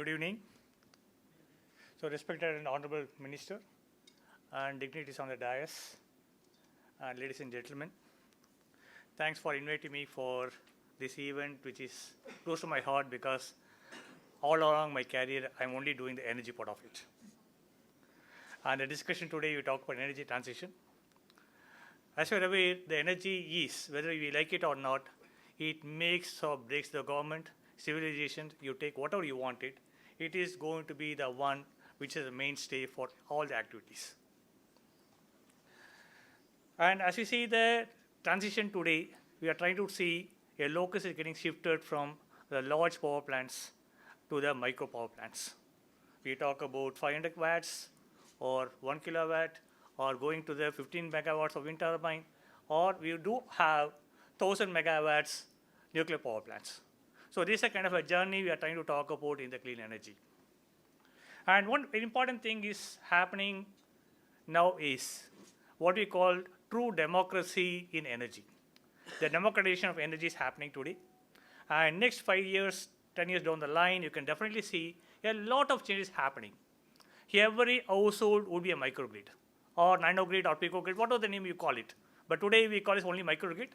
Good evening. So, respected and honorable minister and dignitaries on the dais, and ladies and gentlemen, thanks for inviting me for this event, which is close to my heart because all along my career, I'm only doing the energy part of it. And the discussion today, we talk about energy transition. As you're aware, the energy is, whether we like it or not, it makes or breaks the government, civilization. You take whatever you want it is going to be the one which is the mainstay for all the activities. And as you see the transition today, we are trying to see a locus is getting shifted from the large power plants to the micro power plants. We talk about 500 watts or 1 kilowatt or going to the 15 megawatts of wind turbine, or we do have 1000 megawatts nuclear power plants. So this is a kind of a journey we are trying to talk about in the clean energy. And one very important thing is happening now is what we call true democracy in energy. The democratization of energy is happening today. And next 5 years, 10 years down the line, you can definitely see a lot of changes happening. Every household would be a microgrid, or nanogrid, or picogrid, whatever the name you call it. But today we call it only microgrid.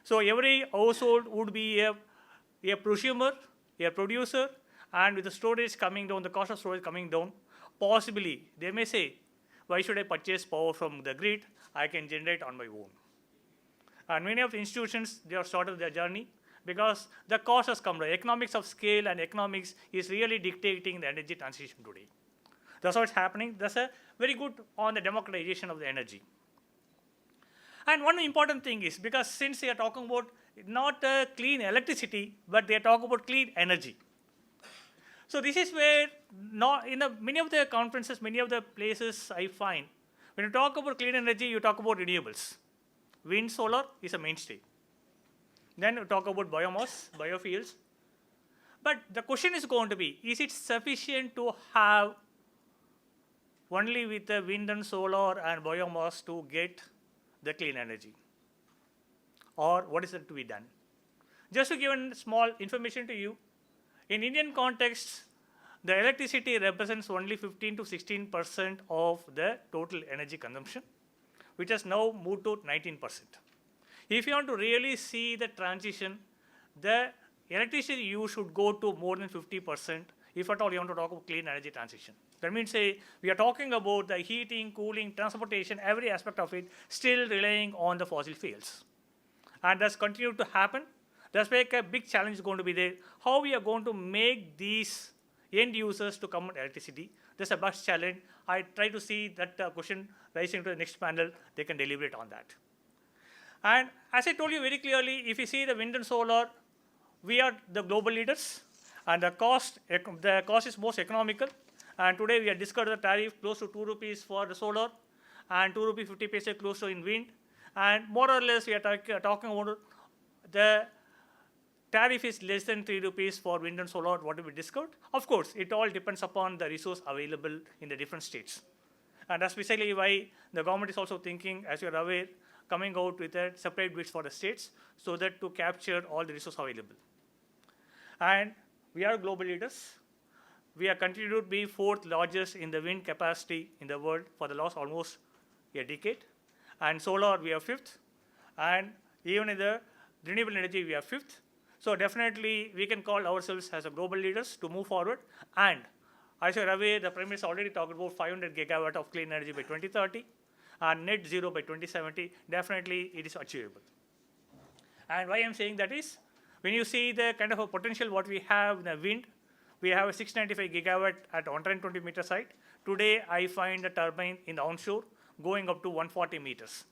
So every household would be a prosumer, a producer, and with the storage coming down, the cost of storage coming down, possibly they may say, why should I purchase power from the grid? I can generate on my own. And many of the institutions, they have started their journey because the cost has come down. Economics of scale and economics is really dictating the energy transition today. That's what's happening. That's a very good on the democratization of the energy. And one important thing is, because since they are talking about not clean electricity, but they are talking about clean energy. So this is where many of the conferences, many of the places I find, when you talk about clean energy, you talk about renewables. Wind, solar is a mainstay. Then you talk about biomass, biofuels. But the question is going to be, is it sufficient to have only with the wind and solar and biomass to get the clean energy? Or what is it to be done? Just to give a small information to you, in Indian context, the electricity represents only 15 to 16% of the total energy consumption, which has now moved to 19%. If you want to really see the transition, the electricity use should go to more than 50%, if at all you want to talk about clean energy transition. That means we are talking about the heating, cooling, transportation, every aspect of it still relying on the fossil fuels. And that's continued to happen. That's why a big challenge is going to be there. How we are going to make these end users to come with electricity. That's a vast challenge. I try to see that question rising to the next panel. They can deliberate on that. And as I told you very clearly, if you see the wind and solar, we are the global leaders. And the cost is most economical. And today we have discussed the tariff close to 2 rupees for the solar and 2 rupees 50 paise close to in wind. And more or less we are talking about the tariff is less than 3 rupees for wind and solar, what we discussed. Of course, it all depends upon the resource available in the different states. And that's basically why the government is also thinking, as you're aware, coming out with a separate bids for the states so that to capture all the resources available. And we are global leaders. We are continued to be 4th largest in the wind capacity in the world for the last almost a decade. And solar, we are 5th. And even in the renewable energy, we are 5th. So definitely, we can call ourselves as a global leaders to move forward. And as you're aware, the Prime Minister already talked about 500 gigawatt of clean energy by 2030 and net zero by 2070. Definitely, it is achievable. And why I'm saying that is, when you see the kind of a potential what we have in the wind, we have a 695 gigawatt at 120 meter height. Today, I find the turbine in the onshore going up to 140 meters.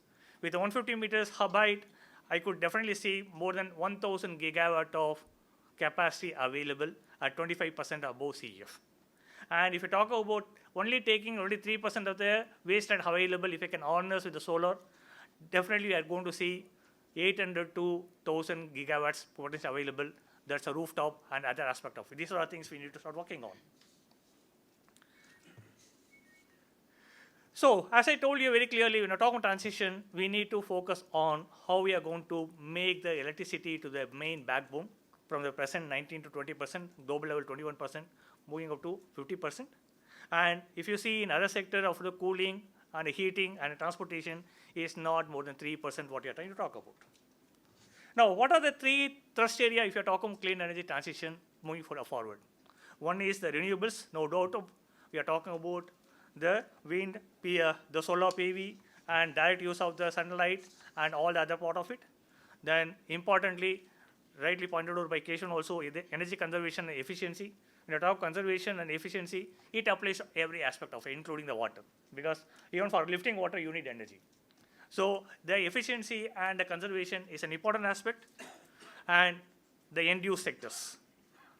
With 150 meters hub height, I could definitely see more than 1,000 gigawatt of capacity available at 25% above CEF. And if you talk about only taking only 3% of the waste and available, if you can harness with the solar, definitely we are going to see 800 to 1,000 gigawatts potential available. That's a rooftop and other aspect of it. These are the things we need to start working on. So as I told you very clearly, when I talk about transition, we need to focus on how we are going to make the electricity to the main backbone from the present 19 to 20%, global level 21%, moving up to 50%. And if you see in other sector of the cooling and heating and transportation is not more than 3% what you're trying to talk about. Now, what are the three thrust area if you're talking clean energy transition moving forward? One is the renewables, no doubt. We are talking about the wind, the solar PV, and direct use of the sunlight and all the other part of it. Then, importantly, rightly pointed out by Keshav also, the energy conservation and efficiency. When you talk conservation and efficiency, it applies to every aspect of it, including the water, because even for lifting water, you need energy. So the efficiency and the conservation is an important aspect, and the end-use sectors.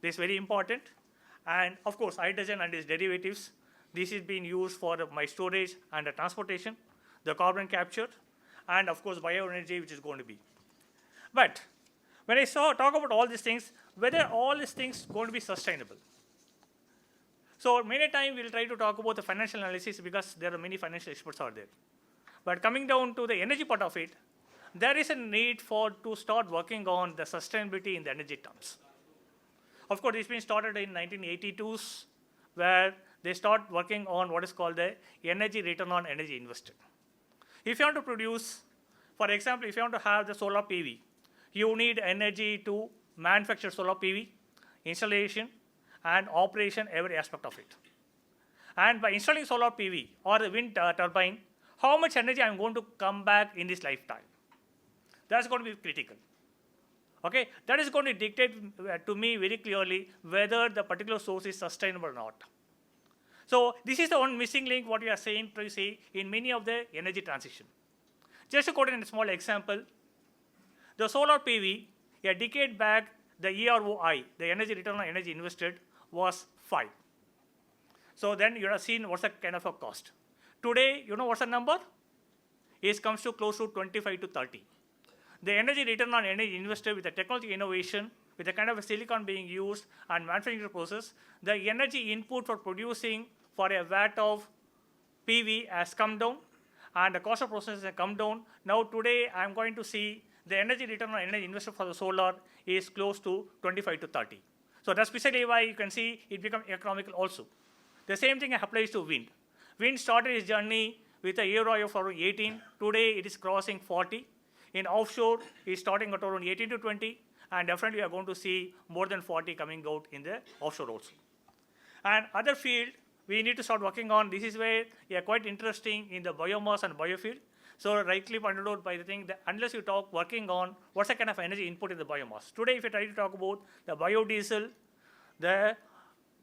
This is very important. And of course, hydrogen and its derivatives, this is being used for my storage and the transportation, the carbon capture, and of course, bioenergy, which is going to be. But when I talk about all these things, whether all these things going to be sustainable. So many times we'll try to talk about the financial analysis because there are many financial experts out there. But coming down to the energy part of it, there is a need to start working on the sustainability in the energy terms. Of course, it's been started in 1982s, where they start working on what is called the energy return on energy invested. If you want to produce, for example, if you want to have the solar PV, you need energy to manufacture solar PV, installation, and operation, every aspect of it. And by installing solar PV or the wind turbine, how much energy I'm going to come back in this lifetime? That's going to be critical. Okay, that is going to dictate to me very clearly whether the particular source is sustainable or not. So this is the one missing link what we are saying to see in many of the energy transition. Just to quote in a small example, the solar PV, a decade back, the EROI, the energy return on energy invested, was 5. So then you have seen what's the kind of a cost. Today, you know what's the number? It comes to close to 25 to 30. The energy return on energy invested with the technology innovation, with the kind of a silicon being used and manufacturing process, the energy input for producing for a watt of PV has come down, and the cost of process has come down. Now today, I'm going to see the energy return on energy invested for the solar is close to 25 to 30. So that's specifically why you can see it become economical also. The same thing applies to wind. Wind started its journey with a EROI of around 18. Today, it is crossing 40. In offshore, it's starting at around 18 to 20, and definitely we are going to see more than 40 coming out in the offshore also. And other field, we need to start working on, this is where we are quite interesting in the biomass and biofuel. So rightly pointed out by the thing that unless you talk working on what's the kind of energy input in the biomass. Today, if you try to talk about the biodiesel, the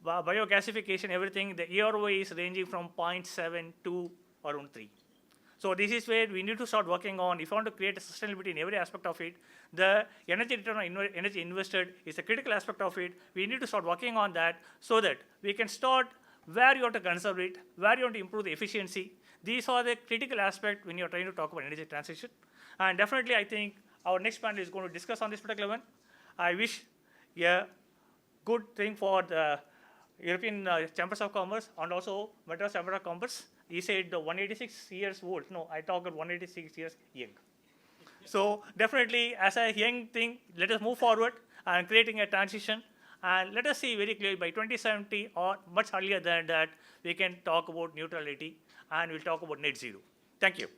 biogasification, everything, the EROI is ranging from 0.7 to around 3. So this is where we need to start working on, if you want to create a sustainability in every aspect of it, the energy return on energy invested is a critical aspect of it. We need to start working on that so that we can start where you want to conserve it, where you want to improve the efficiency. These are the critical aspects when you're trying to talk about energy transition. And definitely, I think our next panel is going to discuss on this particular one. I wish a good thing for the European Chambers of Commerce and also Madras Chamber of Commerce. He said 186 years old. No, I talk about 186 years young. So definitely, as a young thing, let us move forward and creating a transition. And let us see very clearly by 2070 or much earlier than that, we can talk about neutrality and we'll talk about net zero. Thank you.